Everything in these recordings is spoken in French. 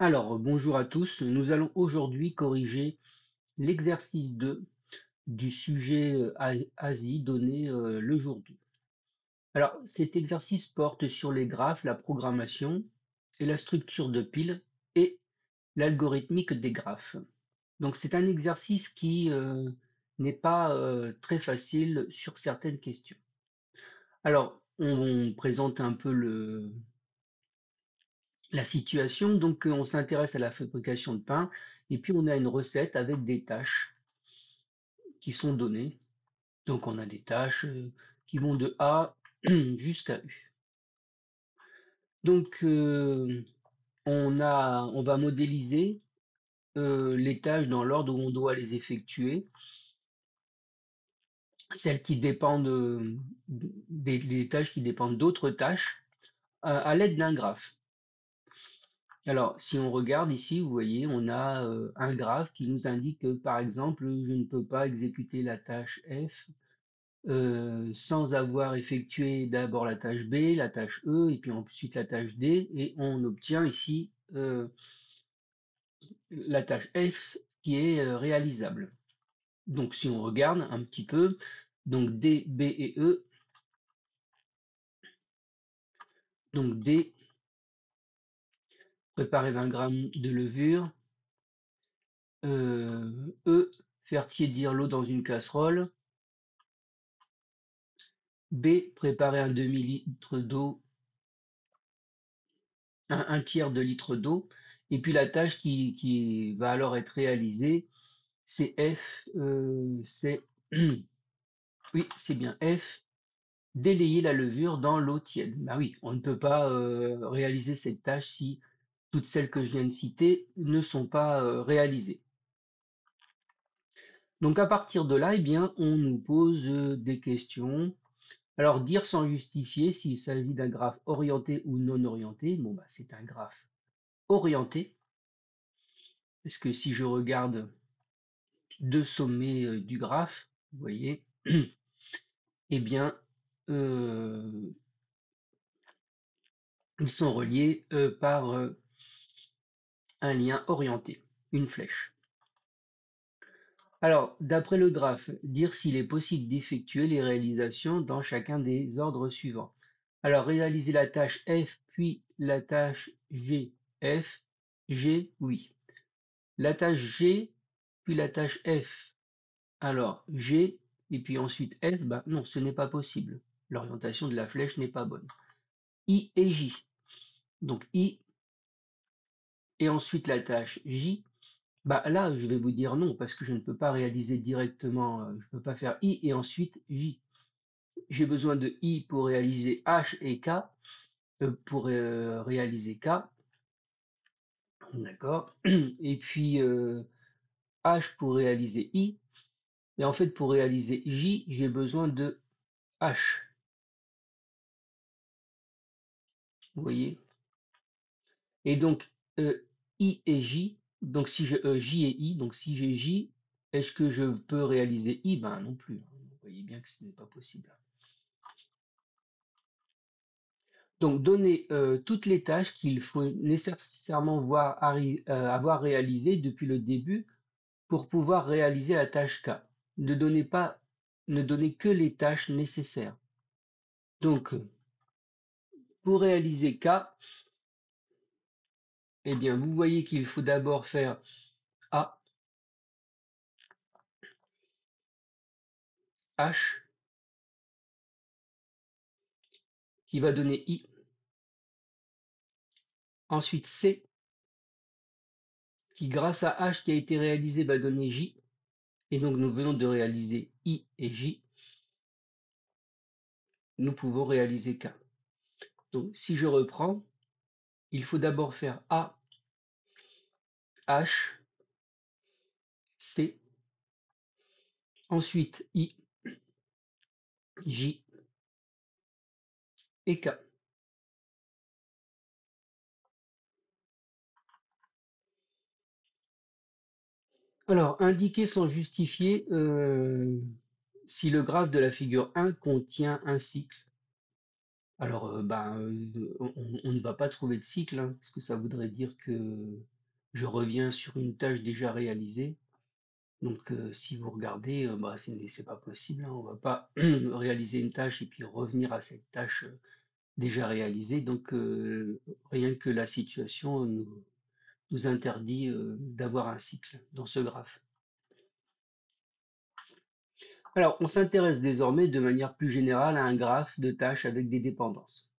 Alors, bonjour à tous. Nous allons aujourd'hui corriger l'exercice 2 du sujet Asie donné le jour 2. Alors, cet exercice porte sur les graphes, la programmation et la structure de piles et l'algorithmique des graphes. Donc, c'est un exercice qui n'est pas très facile sur certaines questions. Alors, on présente un peu la situation. Donc, on s'intéresse à la fabrication de pain et puis on a une recette avec des tâches qui sont données. Donc, on a des tâches qui vont de A jusqu'à U. Donc, on va modéliser les tâches dans l'ordre où on doit les effectuer, celles qui dépendent des tâches qui dépendent d'autres tâches à l'aide d'un graphe. Alors, si on regarde ici, vous voyez, on a un graphe qui nous indique que, par exemple, je ne peux pas exécuter la tâche F sans avoir effectué d'abord la tâche B, la tâche E, et puis ensuite la tâche D, et on obtient ici la tâche F qui est réalisable. Donc, si on regarde un petit peu, donc D, B et E, donc D, préparer 20 grammes de levure, E, faire tiédir l'eau dans une casserole, B, préparer un demi-litre d'eau, un tiers de litre d'eau, et puis la tâche qui va alors être réalisée, c'est F, c'est, oui, c'est bien F, délayer la levure dans l'eau tiède. Ben oui, on ne peut pas réaliser cette tâche si toutes celles que je viens de citer ne sont pas réalisées. Donc à partir de là, eh bien, on nous pose des questions. Alors, dire sans justifier s'il s'agit d'un graphe orienté ou non orienté, bon, bah, c'est un graphe orienté, parce que si je regarde deux sommets du graphe, vous voyez, eh bien, euh, ils sont reliés par un lien orienté, une flèche. Alors, d'après le graphe, dire s'il est possible d'effectuer les réalisations dans chacun des ordres suivants. Alors, réaliser la tâche F puis la tâche G, F, G, oui. La tâche G puis la tâche F. Alors, G et puis ensuite F, bah non, ce n'est pas possible. L'orientation de la flèche n'est pas bonne. I et J. Donc I et ensuite la tâche J. Bah là, je vais vous dire non, parce que je ne peux pas réaliser directement, je ne peux pas faire I et ensuite J. J'ai besoin de I pour réaliser H et K, pour réaliser K, d'accord. Et puis H pour réaliser I. Et en fait, pour réaliser J, j'ai besoin de H. Vous voyez? Et donc, I et J, donc si je J et I, donc si j'ai J, est-ce que je peux réaliser I? Ben non plus. Vous voyez bien que ce n'est pas possible. Donc, donner toutes les tâches qu'il faut nécessairement avoir réalisées depuis le début pour pouvoir réaliser la tâche K. Ne donnez que les tâches nécessaires. Donc, pour réaliser K, eh bien, vous voyez qu'il faut d'abord faire A, H, qui va donner I. Ensuite, C, qui grâce à H qui a été réalisé va donner J. Et donc, nous venons de réaliser I et J. Nous pouvons réaliser K. Donc, si je reprends, il faut d'abord faire A, H, C, ensuite I, J et K. Alors, indiquer sans justifier si le graphe de la figure 1 contient un cycle. Alors, on ne va pas trouver de cycle, hein, parce que ça voudrait dire que je reviens sur une tâche déjà réalisée. Donc, si vous regardez, c'est pas possible, hein, on va pas réaliser une tâche et puis revenir à cette tâche déjà réalisée. Donc, rien que la situation nous interdit d'avoir un cycle dans ce graphe. Alors, on s'intéresse désormais de manière plus générale à un graphe de tâches avec des dépendances.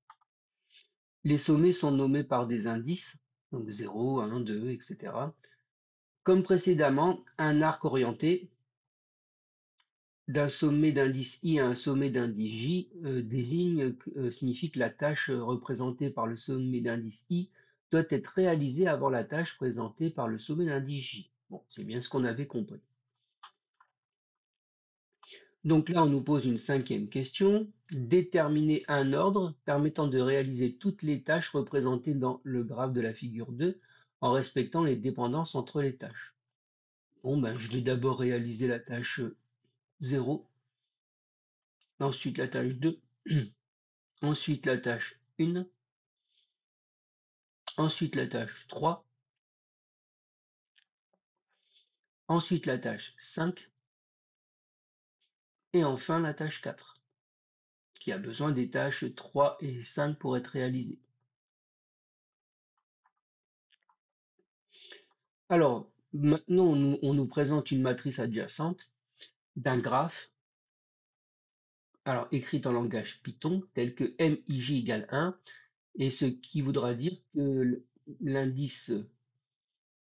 Les sommets sont nommés par des indices, donc 0, 1, 2, etc. Comme précédemment, un arc orienté d'un sommet d'indice I à un sommet d'indice J signifie que la tâche représentée par le sommet d'indice I doit être réalisée avant la tâche présentée par le sommet d'indice J. Bon, c'est bien ce qu'on avait compris. Donc là, on nous pose une cinquième question. Déterminer un ordre permettant de réaliser toutes les tâches représentées dans le graphe de la figure 2 en respectant les dépendances entre les tâches. Bon, ben, je vais d'abord réaliser la tâche 0, ensuite la tâche 2, ensuite la tâche 1, ensuite la tâche 3, ensuite la tâche 5 et enfin la tâche 4, qui a besoin des tâches 3 et 5 pour être réalisées. Alors, maintenant, on nous présente une matrice adjacente d'un graphe, alors écrite en langage Python, tel que MIJ égale 1, et ce qui voudra dire que l'indice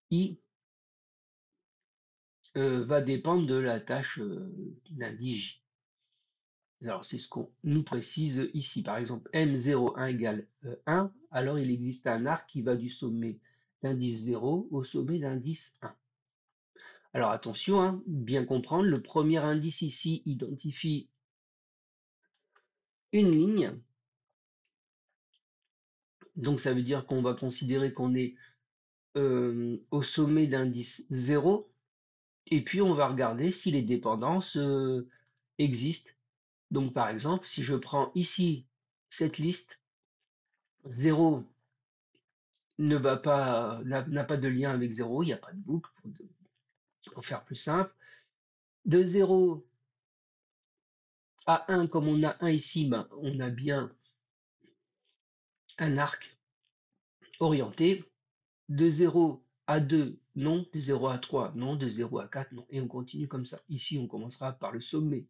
I va dépendre de la tâche d'indice J. Alors, c'est ce qu'on nous précise ici. Par exemple, M01 égale 1, alors il existe un arc qui va du sommet d'indice 0 au sommet d'indice 1. Alors attention, hein, bien comprendre, le premier indice ici identifie une ligne, donc ça veut dire qu'on va considérer qu'on est au sommet d'indice 0, et puis on va regarder si les dépendances existent. Donc par exemple, si je prends ici cette liste, 0 n'a pas de lien avec 0, il n'y a pas de boucle, pour faire plus simple. De 0 à 1, comme on a 1 ici, ben, on a bien un arc orienté. De 0 à 2, non. De 0 à 3, non. De 0 à 4, non. Et on continue comme ça. Ici, on commencera par le sommet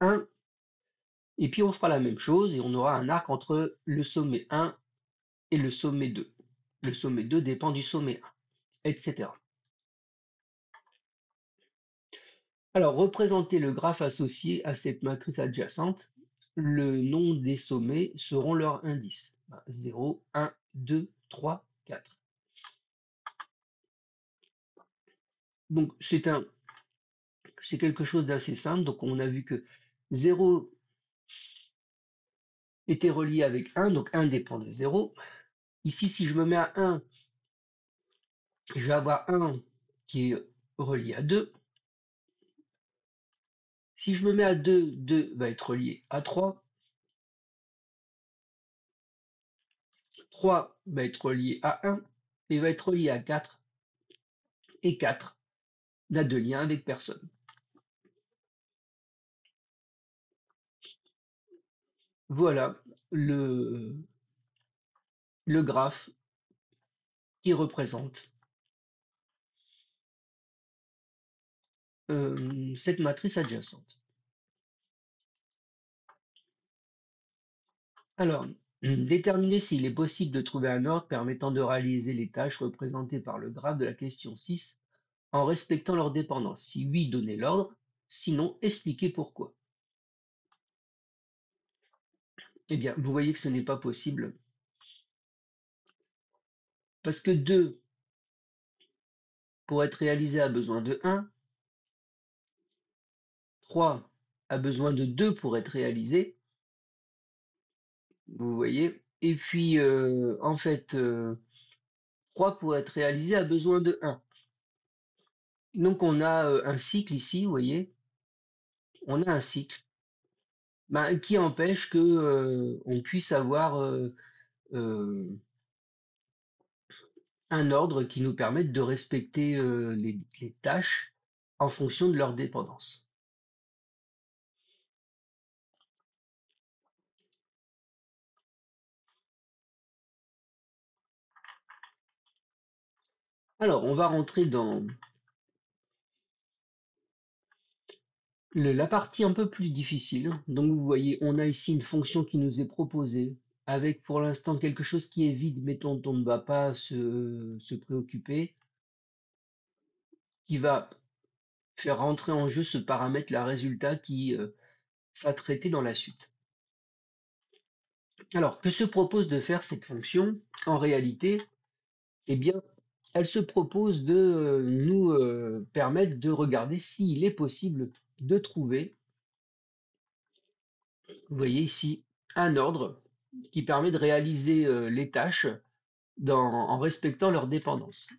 1, et puis on fera la même chose, et on aura un arc entre le sommet 1 et le sommet 2. Le sommet 2 dépend du sommet 1, etc. Alors, représenter le graphe associé à cette matrice adjacente, le nom des sommets seront leurs indices. 0, 1, 2, 3, 4. Donc, c'est quelque chose d'assez simple. Donc, on a vu que 0 était relié avec 1, donc 1 dépend de 0. Ici, si je me mets à 1, je vais avoir 1 qui est relié à 2. Si je me mets à 2, 2 va être relié à 3. 3 va être relié à 1 et va être relié à 4. Et 4 n'a de lien avec personne. Voilà le graphe qui représente cette matrice adjacente. Alors, déterminer s'il est possible de trouver un ordre permettant de réaliser les tâches représentées par le graphe de la question 6 en respectant leur dépendance. Si oui, donnez l'ordre, sinon expliquez pourquoi. Eh bien, vous voyez que ce n'est pas possible parce que 2, pour être réalisé, a besoin de 1, 3 a besoin de 2 pour être réalisé, vous voyez, et puis en fait, 3 pour être réalisé a besoin de 1. Donc on a un cycle ici, vous voyez, on a un cycle. ben, qui empêche que on puisse avoir euh, un ordre qui nous permette de respecter les tâches en fonction de leur dépendance. Alors, on va rentrer dans la partie un peu plus difficile. Donc, vous voyez, on a ici une fonction qui nous est proposée avec pour l'instant quelque chose qui est vide, mais dont on ne va pas se préoccuper, qui va faire rentrer en jeu ce paramètre, la résultat qui sera traité dans la suite. Alors, que se propose de faire cette fonction? En réalité, eh bien, elle se propose de nous permettre de regarder s'il est possible de trouver, vous voyez ici, un ordre qui permet de réaliser les tâches en respectant leur dépendance.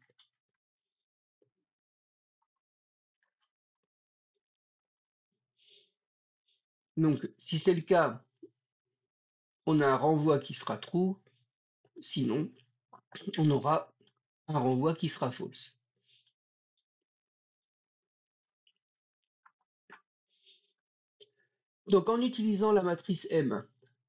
Donc, si c'est le cas, on a un renvoi qui sera true, sinon, on aura un renvoi qui sera false. Donc, en utilisant la matrice M,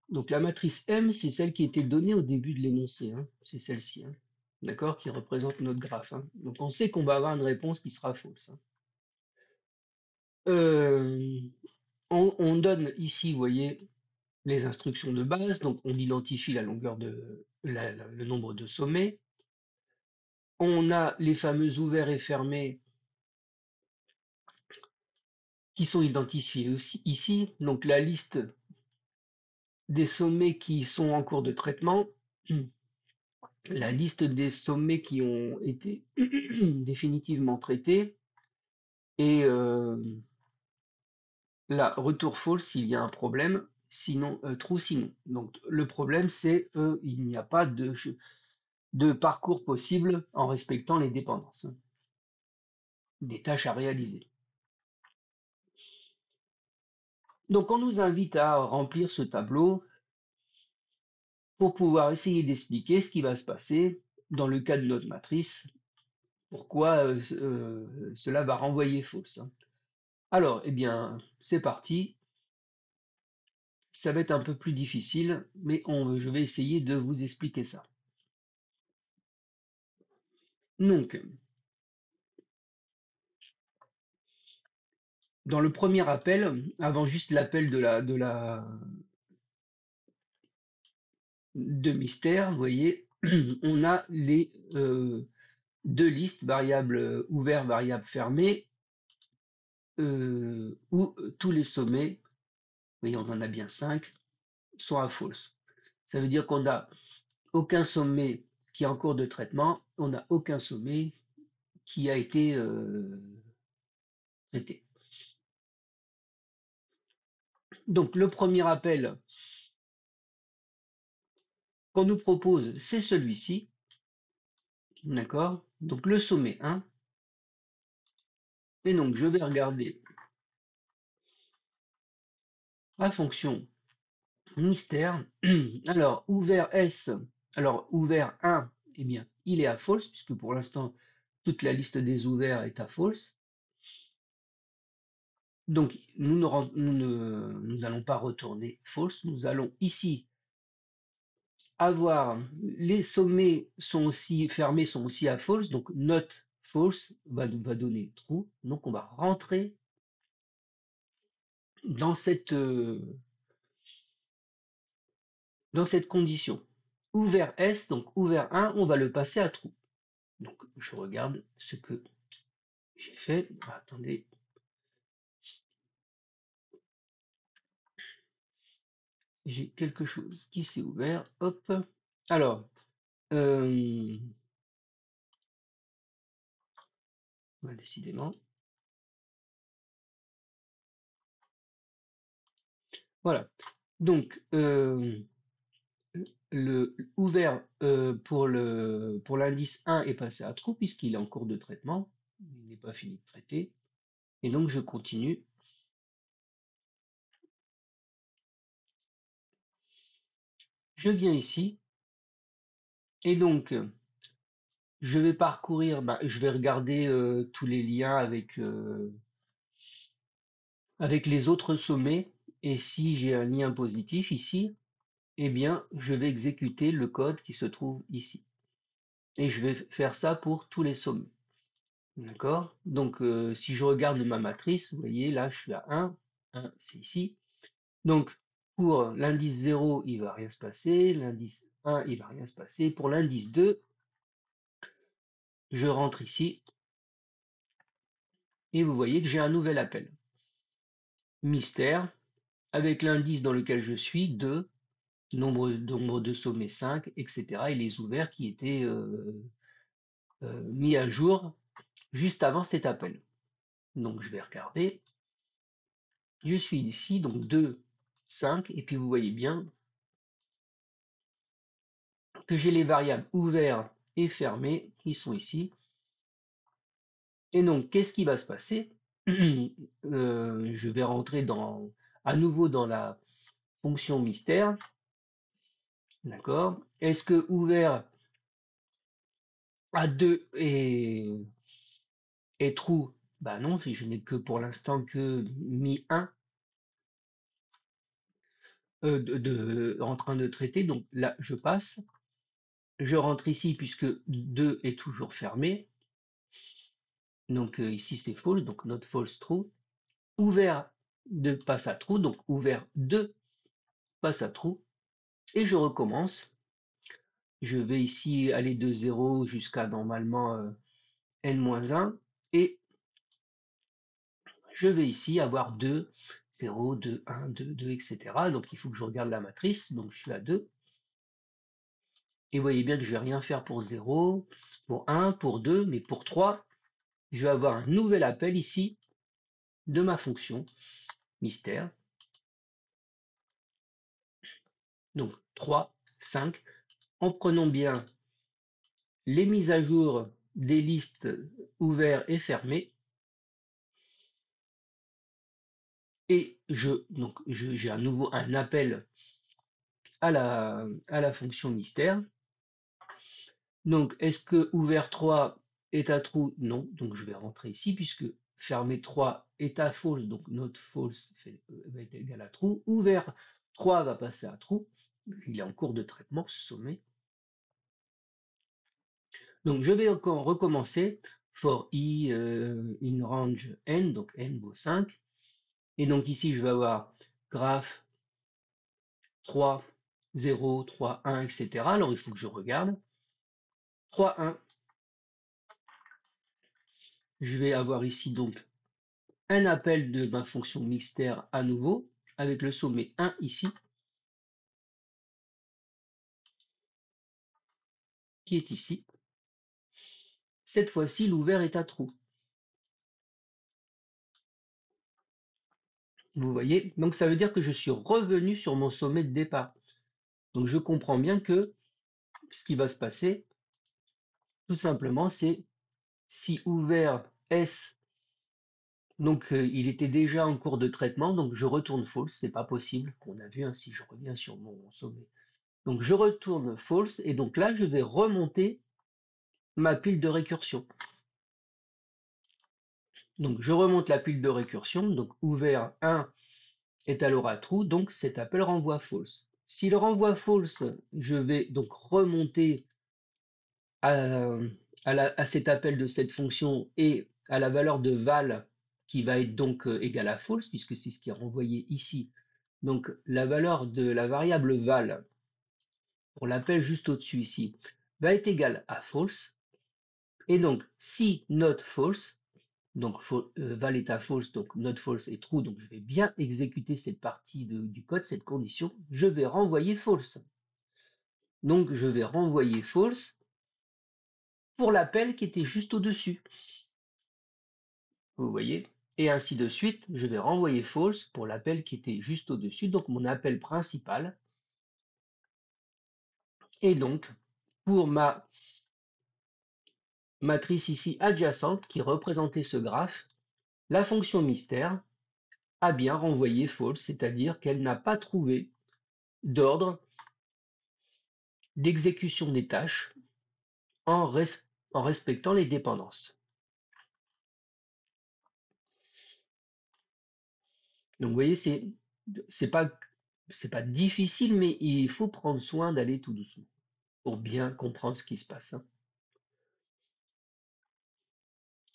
donc la matrice M, c'est celle qui était donnée au début de l'énoncé, hein, c'est celle-ci, hein, d'accord, qui représente notre graphe, hein. Donc, on sait qu'on va avoir une réponse qui sera false, hein. Euh, on donne ici, vous voyez, les instructions de base, donc on identifie la longueur le nombre de sommets. On a les fameux ouverts et fermés qui sont identifiés aussi ici, donc la liste des sommets qui sont en cours de traitement, la liste des sommets qui ont été définitivement traités, et là, retour false s'il y a un problème, sinon true sinon. Donc le problème c'est il n'y a pas de parcours possible en respectant les dépendances, hein, des tâches à réaliser. Donc on nous invite à remplir ce tableau pour pouvoir essayer d'expliquer ce qui va se passer dans le cas de notre matrice, pourquoi cela va renvoyer false, hein. Alors, eh bien, c'est parti. Ça va être un peu plus difficile, mais je vais essayer de vous expliquer ça. Donc, dans le premier appel, avant juste l'appel de mystère, vous voyez, on a les deux listes, variable ouvert, variable fermée, où tous les sommets, vous voyez, on en a bien 5, sont à false. Ça veut dire qu'on n'a aucun sommet qui est en cours de traitement, on n'a aucun sommet qui a été traité. Donc le premier appel qu'on nous propose, c'est celui-ci, d'accord? Donc le sommet 1, et donc je vais regarder la fonction mystère. Alors ouvert S, alors ouvert 1, eh bien il est à false, puisque pour l'instant toute la liste des ouverts est à false. Donc nous n'allons pas retourner false, nous allons ici avoir les sommets sont aussi fermés, sont aussi à false, donc not false va donner true, donc on va rentrer dans dans cette condition. Ouvert S, donc ouvert 1, on va le passer à true. Donc je regarde ce que j'ai fait. Attendez, j'ai quelque chose qui s'est ouvert. Hop. Alors, euh, décidément. Voilà. Donc, le ouvert pour l'indice 1 est passé à true puisqu'il est en cours de traitement. Il n'est pas fini de traiter. Et donc, je continue. je viens ici et donc je vais parcourir, je vais regarder tous les liens avec les autres sommets et si j'ai un lien positif ici, eh bien je vais exécuter le code qui se trouve ici. Et je vais faire ça pour tous les sommets. D'accord? Donc si je regarde ma matrice, vous voyez là je suis à 1, 1 c'est ici. Donc pour l'indice 0, il ne va rien se passer, l'indice 1, il ne va rien se passer. Pour l'indice 2, je rentre ici et vous voyez que j'ai un nouvel appel. Mystère, avec l'indice dans lequel je suis, 2, nombre de sommets 5, etc. et les ouverts qui étaient mis à jour juste avant cet appel. Donc je vais regarder. Je suis ici, donc 2, 5, et puis vous voyez bien que j'ai les variables ouverts et fermés qui sont ici. Et donc, qu'est-ce qui va se passer? Je vais rentrer à nouveau dans la fonction mystère. D'accord? Est-ce que ouvert à 2 est true? Bah non, je n'ai que pour l'instant que mis 1 en train de traiter. Donc là, je passe. Je rentre ici puisque 2 est toujours fermé. Donc ici c'est false, donc not false true. Ouvert de passe à true, donc ouvert 2 passe à true. Et je recommence. Je vais ici aller de 0 jusqu'à normalement n-1. Et je vais ici avoir 2, 0, 2, 1, 2, 2, etc. Donc il faut que je regarde la matrice. Donc je suis à 2. Et vous voyez bien que je ne vais rien faire pour 0, pour 1, pour 2, mais pour 3, je vais avoir un nouvel appel ici de ma fonction mystère. Donc 3, 5. En prenant bien les mises à jour des listes ouvertes et fermées. Et j'ai à nouveau un appel à la fonction mystère. Donc, est-ce que ouvert 3 est à true? Non. Donc, je vais rentrer ici puisque fermé 3 est à false. Donc, not false va être égal à true. Ouvert 3 va passer à true. Il est en cours de traitement, ce sommet. Donc, je vais encore recommencer for i in range n, donc n vaut 5. Et donc, ici, je vais avoir graph 3, 0, 3, 1, etc. Alors, il faut que je regarde. 3, 1. Je vais avoir ici donc un appel de ma fonction mystère à nouveau, avec le sommet 1 ici, qui est ici. Cette fois-ci, l'ouvert est à true. Vous voyez? Donc ça veut dire que je suis revenu sur mon sommet de départ. Donc je comprends bien que ce qui va se passer, tout simplement, c'est si ouvert S, donc il était déjà en cours de traitement, donc je retourne false, c'est pas possible. On a vu, hein, si je reviens sur mon sommet. Donc je retourne false, et donc là, je vais remonter ma pile de récursion. Donc je remonte la pile de récursion, donc ouvert 1 est alors à true, donc cet appel renvoie false. S'il renvoie false, je vais donc remonter à cet appel de cette fonction et à la valeur de val qui va être donc égale à false, puisque c'est ce qui est renvoyé ici. Donc la valeur de la variable val, on l'appelle juste au-dessus ici, va être égale à false. Et donc si not false, donc val est à false, donc not false est true, donc je vais bien exécuter cette partie du code, cette condition, je vais renvoyer false. Donc je vais renvoyer false pour l'appel qui était juste au-dessus. Vous voyez? Et ainsi de suite, je vais renvoyer false pour l'appel qui était juste au-dessus, donc mon appel principal. Et donc, pour ma matrice ici adjacente qui représentait ce graphe, la fonction mystère a bien renvoyé false, c'est-à-dire qu'elle n'a pas trouvé d'ordre d'exécution des tâches en respectant les dépendances. Donc vous voyez, c'est pas difficile, mais il faut prendre soin d'aller tout doucement pour bien comprendre ce qui se passe, hein.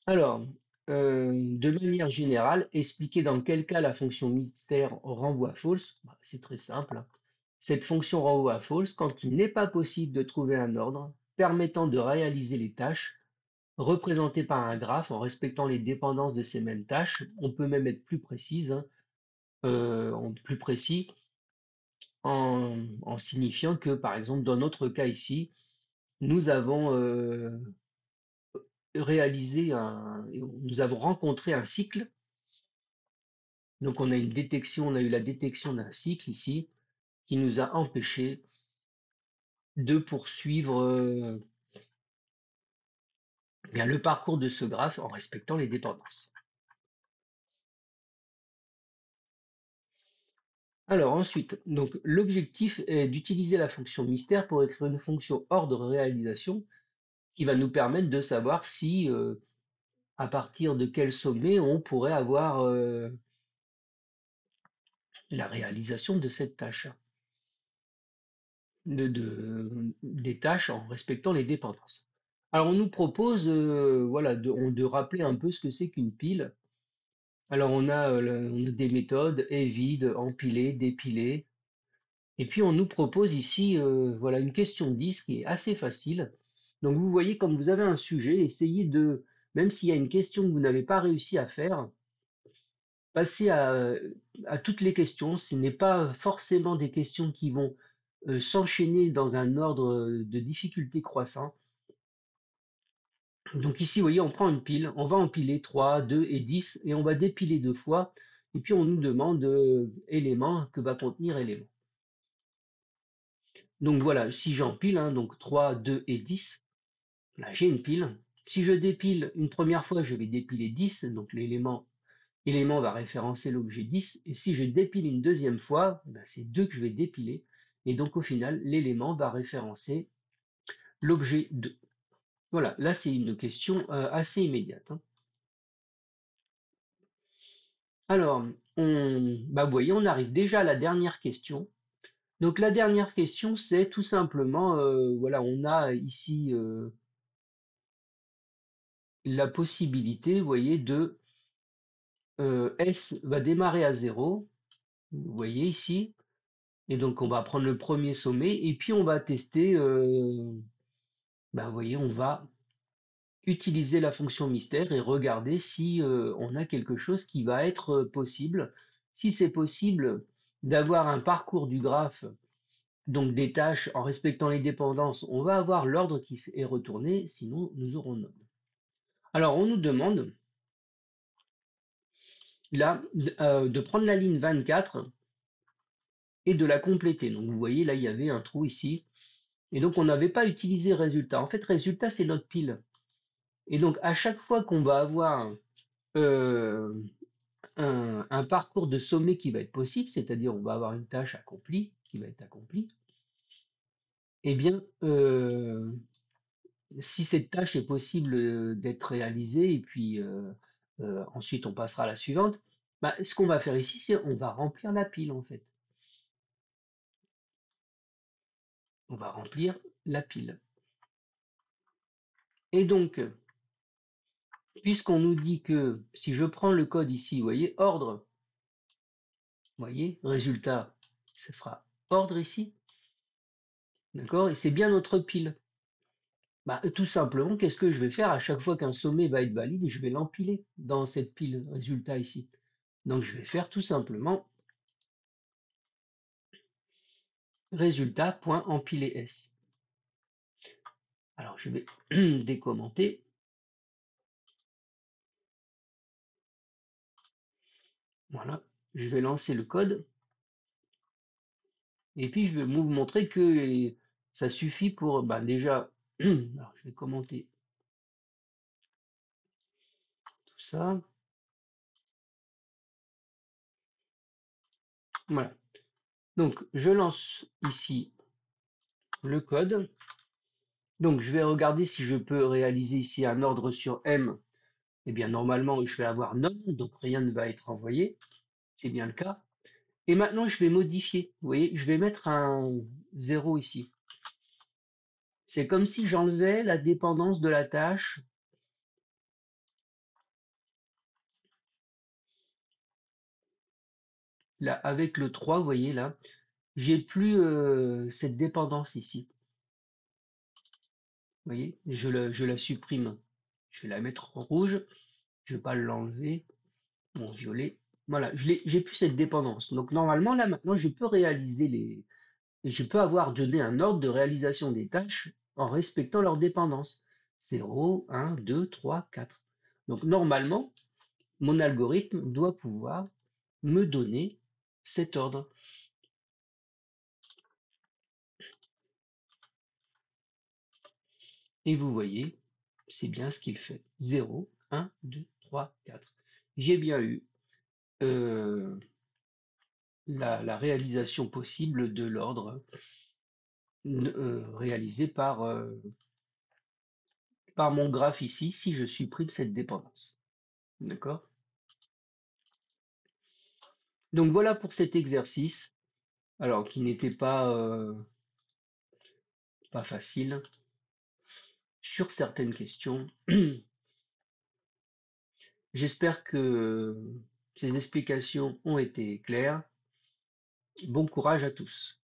Alors, de manière générale, expliquer dans quel cas la fonction mystère renvoie false, bah, c'est très simple, hein. Cette fonction renvoie false quand il n'est pas possible de trouver un ordre permettant de réaliser les tâches représentées par un graphe en respectant les dépendances de ces mêmes tâches. On peut même être plus précise, hein, plus précis en signifiant que, par exemple, dans notre cas ici, nous avons nous avons rencontré un cycle. Donc on a eu la détection d'un cycle ici qui nous a empêché de poursuivre bien le parcours de ce graphe en respectant les dépendances. Alors ensuite, donc l'objectif est d'utiliser la fonction mystère pour écrire une fonction ordre réalisation qui va nous permettre de savoir si à partir de quel sommet on pourrait avoir la réalisation de cette tâche, des tâches en respectant les dépendances. Alors on nous propose voilà, de rappeler un peu ce que c'est qu'une pile. Alors on a des méthodes, est vide, empiler, dépiler. Et puis on nous propose ici voilà, une question 10 qui est assez facile. Donc vous voyez, quand vous avez un sujet, essayez même s'il y a une question que vous n'avez pas réussi à faire, passer à toutes les questions. Ce n'est pas forcément des questions qui vont s'enchaîner dans un ordre de difficulté croissant. Donc ici, vous voyez, on prend une pile, on va empiler 3, 2 et 10, et on va dépiler 2 fois, et puis on nous demande élément que va contenir élément. Donc voilà, si j'empile, hein, donc 3, 2 et 10, là j'ai une pile. Si je dépile une première fois, je vais dépiler 10, donc l'élément va référencer l'objet 10, et si je dépile une deuxième fois, ben c'est 2 que je vais dépiler, et donc au final, l'élément va référencer l'objet 2. Voilà, là c'est une question assez immédiate, hein. Alors, vous voyez, on arrive déjà à la dernière question. Donc la dernière question, c'est tout simplement, voilà, on a ici la possibilité, vous voyez, S va démarrer à 0, vous voyez ici, et donc on va prendre le premier sommet, et puis on va tester, vous voyez, on va utiliser la fonction mystère et regarder si on a quelque chose qui va être possible. Si c'est possible d'avoir un parcours du graphe, donc des tâches en respectant les dépendances, on va avoir l'ordre qui est retourné, sinon nous aurons none. Alors on nous demande là de prendre la ligne 24 et de la compléter. Donc vous voyez là il y avait un trou ici, et donc on n'avait pas utilisé résultat. En fait résultat c'est notre pile. Et donc à chaque fois qu'on va avoir euh, un parcours de sommet qui va être possible, c'est-à-dire on va avoir une tâche accomplie qui va être accomplie, eh bien, si cette tâche est possible d'être réalisée, et puis ensuite on passera à la suivante, ce qu'on va faire ici, c'est on va remplir la pile en fait. On va remplir la pile. Et donc, puisqu'on nous dit que si je prends le code ici, vous voyez, ordre, vous voyez, résultat, ce sera ordre ici, d'accord? Et c'est bien notre pile. Tout simplement, qu'est-ce que je vais faire à chaque fois qu'un sommet va être valide? Je vais l'empiler dans cette pile résultat ici. Donc je vais faire tout simplement résultat.empiler S. Alors je vais décommenter. Voilà, je vais lancer le code. Et puis je vais vous montrer que ça suffit pour déjà. Alors je vais commenter tout ça. Voilà. Donc je lance ici le code. Donc je vais regarder si je peux réaliser ici un ordre sur M. Eh bien normalement je vais avoir none, donc rien ne va être envoyé. C'est bien le cas. Et maintenant je vais modifier. Vous voyez, je vais mettre un 0 ici. C'est comme si j'enlevais la dépendance de la tâche. Là, avec le 3, vous voyez là, j'ai plus cette dépendance ici. Vous voyez, je la supprime. Je vais la mettre en rouge. Je ne vais pas l'enlever. Bon, violet. Voilà, j'ai plus cette dépendance. Donc normalement, là maintenant, je peux réaliser je peux avoir donné un ordre de réalisation des tâches en respectant leur dépendance. 0, 1, 2, 3, 4. Donc normalement, mon algorithme doit pouvoir me donner cet ordre. Et vous voyez, c'est bien ce qu'il fait. 0, 1, 2, 3, 4. J'ai bien eu la réalisation possible de l'ordre réalisé par mon graphe ici, si je supprime cette dépendance. D'accord? Donc voilà pour cet exercice, alors qui n'était pas facile sur certaines questions. J'espère que ces explications ont été claires. Bon courage à tous.